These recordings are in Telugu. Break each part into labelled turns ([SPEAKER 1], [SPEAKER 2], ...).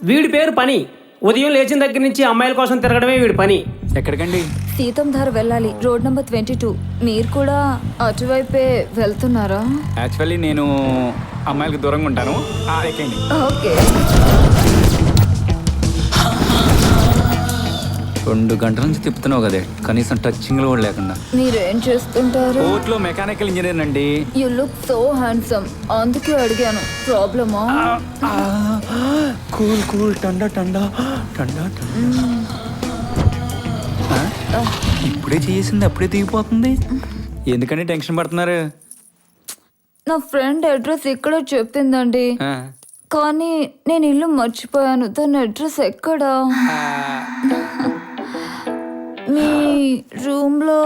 [SPEAKER 1] వీడి పేరు పని. ఉదయం లేచిన దగ్గర నుంచి అమ్మాయిల కోసం తిరగడమే వీడి పని.
[SPEAKER 2] ఎక్కడికండి?
[SPEAKER 3] సీతంధార వెళ్ళాలి, రోడ్ నెంబర్ 22. మీరు కూడా అటువైపే వెళ్తున్నారా?
[SPEAKER 2] యాక్చువల్లీ నేను అమ్మాయిలకు దూరంగా ఉంటాను. ఎక్కండి.
[SPEAKER 3] ఓకే.
[SPEAKER 2] 2 గంటల నుంచి తిప్పుతున్నావు కదే, కనీసం టచింగ్లో కూడా లేకుండా.
[SPEAKER 3] మీరేం చేస్తుంటారు?
[SPEAKER 2] కోర్టులో మెకానికల్ ఇంజనీర్ అండి.
[SPEAKER 3] యు లుక్ సో హ్యాండ్సమ్, అందుకే అడిగాను. ప్రాబ్లమా?
[SPEAKER 2] కూల్ కూల్ టండా టండా టండా టండా. ఇప్పుడే చేసింది అప్పుడే దిగిపోతుంది. ఎందుకని టెన్షన్ పడుతున్నారు?
[SPEAKER 3] నా ఫ్రెండ్ అడ్రస్ ఇక్కడ చెప్పిందండి, కానీ నేను ఇల్లు మర్చిపోయాను. దాని అడ్రస్ ఎక్కడా? మీ రూమ్ లో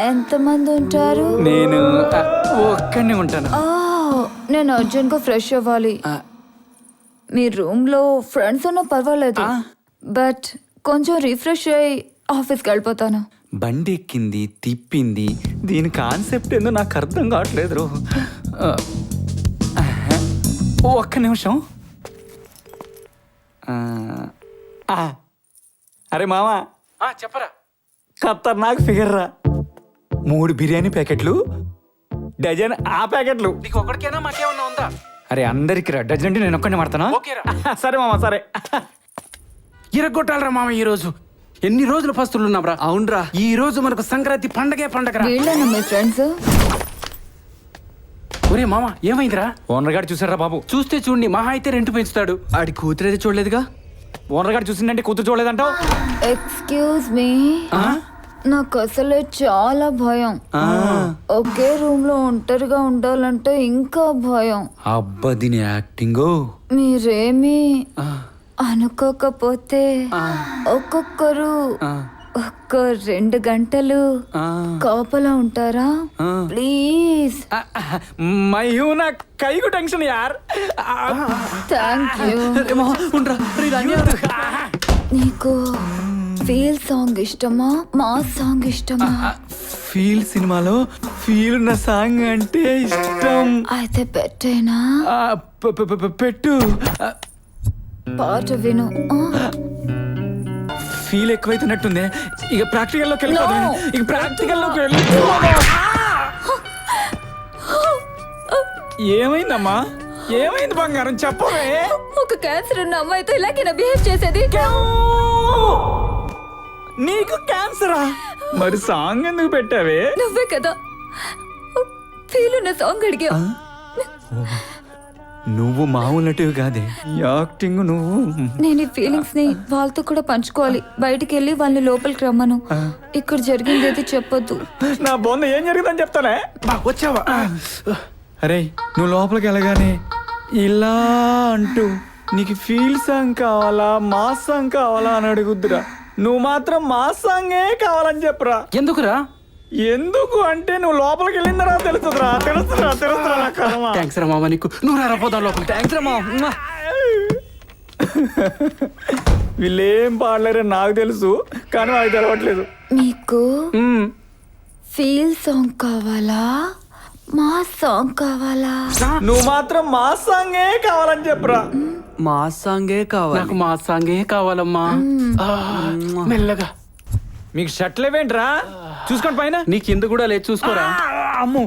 [SPEAKER 3] ఎంతమంది ఉంటారు?
[SPEAKER 2] నేను ఒక్కనే ఉంటాను.
[SPEAKER 3] నేను అర్జెంట్ గా ఫ్రెష్ అవ్వాలి. మీ రూమ్ లో ఫ్రెండ్స్ ఉన్నా పర్వాలేదు, బట్ కొంచెం రిఫ్రెష్ అయ్యి ఆఫీస్కి వెళ్ళిపోతాను.
[SPEAKER 2] బండి ఎక్కింది, తిప్పింది, దీని కాన్సెప్ట్ ఏందో నాకు అర్థం కావట్లేదు. ఒక్క నిమిషం. అరే మామా, చెప్పరా. ఖతర్నాక్ ఫిగర్ రా. 3 బిర్యానీ ప్యాకెట్లు, డజన్ ఆ ప్యాకెట్లు.
[SPEAKER 4] నీకు ఒకటికేనా మాకేమన్నా ఉందా?
[SPEAKER 2] అరే అందరికి రా, డజన్ అంటే నేను ఒక్కడిని పడతానా? సరే మామా, సరే.
[SPEAKER 4] ఇరగొట్టాలరా మామ ఈ రోజు. ఎన్ని రోజులు పస్తులున్నాం రా. అవునరా, ఈ రోజు మనకు సంక్రాంతి పండగే పండగ.
[SPEAKER 3] వీళ్ళేనా మీ ఫ్రెండ్స్?
[SPEAKER 4] ఒరే మామ, ఏమైందిరా?
[SPEAKER 2] ఓనర్ గారు చూసారా బాబు?
[SPEAKER 4] చూస్తే చూడండి, మహా అయితే రెంట్ పెంచుతాడు. ఆడి కూతురేది చూడలేదుగా.
[SPEAKER 2] ఓనర్ గారు చూసిందంటే కూతురు చూడలేదంటావు?
[SPEAKER 3] ఎక్స్క్యూజ్ మీ, నాకు అసలే చాలా భయం. ఒకే రూమ్ లో ఒంటరిగా ఉండాలంటే ఇంకా భయం.
[SPEAKER 2] అబ్బా దీని యాక్టింగ్.
[SPEAKER 3] మీరేమి అనుకోకపోతే ఒక్కొక్కరు ఒక్క 2 గంటలు కాపలా ఉంటారా? ప్లీజ్.
[SPEAKER 2] మయూనా కైకు టెన్షన్ యార్.
[SPEAKER 3] Thank you. నీకు ఫీల్ సాంగ్ ఇష్టమా, మాస్ సాంగ్ ఇష్టమా?
[SPEAKER 2] ఫీల్ సినిమాలో ఫీల్ ఉన్న సాంగ్ అంటే ఇష్టం.
[SPEAKER 3] అయితే పెట్టేనా?
[SPEAKER 2] పెట్టు.
[SPEAKER 3] పాట విను.
[SPEAKER 2] ఫీల్ ఎక్కువైతున్నట్టుంది. ఇక ప్రాక్టికల్లోకి వెళ్ళిపోదాం. ఇక ప్రాక్టికల్లోకి వెళ్ళి. ఏమైందమ్మా? ఏమైంది బంగారం, చెప్పవే.
[SPEAKER 3] ఒక క్యాన్సర్ ఉన్న అమ్మాయితో ఇలాగేనా బిహేవ్ చేసేది?
[SPEAKER 2] నీకు క్యాన్సరా? మరి సాంగ్ ఎందుకు పెట్టావే?
[SPEAKER 3] నువ్వే కదా ఫీల్ ఉన్న సాంగ్ అడిగా.
[SPEAKER 2] నువ్వు మామూలు నటువు కాదే, యాక్టింగ్ నువ్వు.
[SPEAKER 3] నేను ఈ ఫీలింగ్స్ ని వాళ్ళతో కూడా పంచుకోవాలి. బయటికి వెళ్ళి వాళ్ళని లోపలికి రమ్మను. ఇక్కడ జరిగింది అయితే చెప్పొద్దు.
[SPEAKER 2] నా బొంద ఏం జరిగిందని చెప్తానే.
[SPEAKER 4] వచ్చావా?
[SPEAKER 2] అరే నువ్వు లోపలికి వెళ్ళగానే ఇలా అంటూ నీకు ఫీల్ సాంగ్ కావాలా, మాస్ సాంగ్ కావాలా అని అడుగుద్దురా. నువ్వు మాత్రం మాస్ సాంగే కావాలని చెప్పురా.
[SPEAKER 4] ఎందుకురా?
[SPEAKER 2] ఎందుకు అంటే నువ్వు లోపలికి వెళ్ళిన తర్వాత తెలుస్తుందిరా. తెలుస్తుందిరా.
[SPEAKER 4] థ్యాంక్స్ రా మామ, నీకు. నువ్వు రా పోదాం లోపలికి.
[SPEAKER 2] థ్యాంక్స్ రా మామ. వీళ్ళేం పాడలేరని నాకు తెలుసు, కానీ నాకు తెలవట్లేదు.
[SPEAKER 3] మీకు ఫీల్ సాంగ్ కావాలా, మా సాంగ్ కావాలా?
[SPEAKER 2] నువ్వు మాత్రం మా సాంగే కావాలని చెప్పురా.
[SPEAKER 4] మా సాంగే కావాలి. నాకు మా సాంగే కావాలమ్మా. మెల్లగా.
[SPEAKER 2] మీకు షర్ట్లేవేంట్రా? చూసుకోండి పైన.
[SPEAKER 4] నీ కింద కూడా లేదు, చూసుకోరా.
[SPEAKER 2] అమ్ము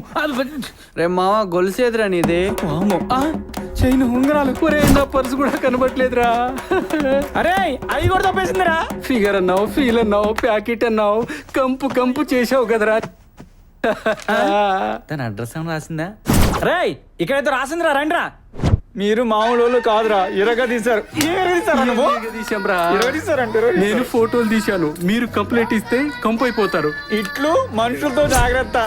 [SPEAKER 4] రే మామ, గొలుసేదిరా నీదే.
[SPEAKER 2] చైన్ ఉంగరాలు.
[SPEAKER 4] ఒరే నా పర్సు కూడా కనబట్లేదురా.
[SPEAKER 2] అరే అవి కూడా తప్పేసిందిరా.
[SPEAKER 4] ఫిగర్ అన్నావు, ఫీల్ అన్నావు, ప్యాకెట్ అన్నావు, కంపు కంపు చేసావు కదరా.
[SPEAKER 2] దాని అడ్రస్ ఏమైనా రాసిందా? రే ఇక్కడైతే రాసిందిరా, రండిరా. మీరు మామూలు వాళ్ళు కాదురా, ఇరగా తీశారు.
[SPEAKER 4] నేను ఫోటోలు తీశాను, మీరు కంప్లైంట్ ఇస్తే కంపు అయిపోతారు.
[SPEAKER 2] ఇట్లు మనుషులతో జాగ్రత్త.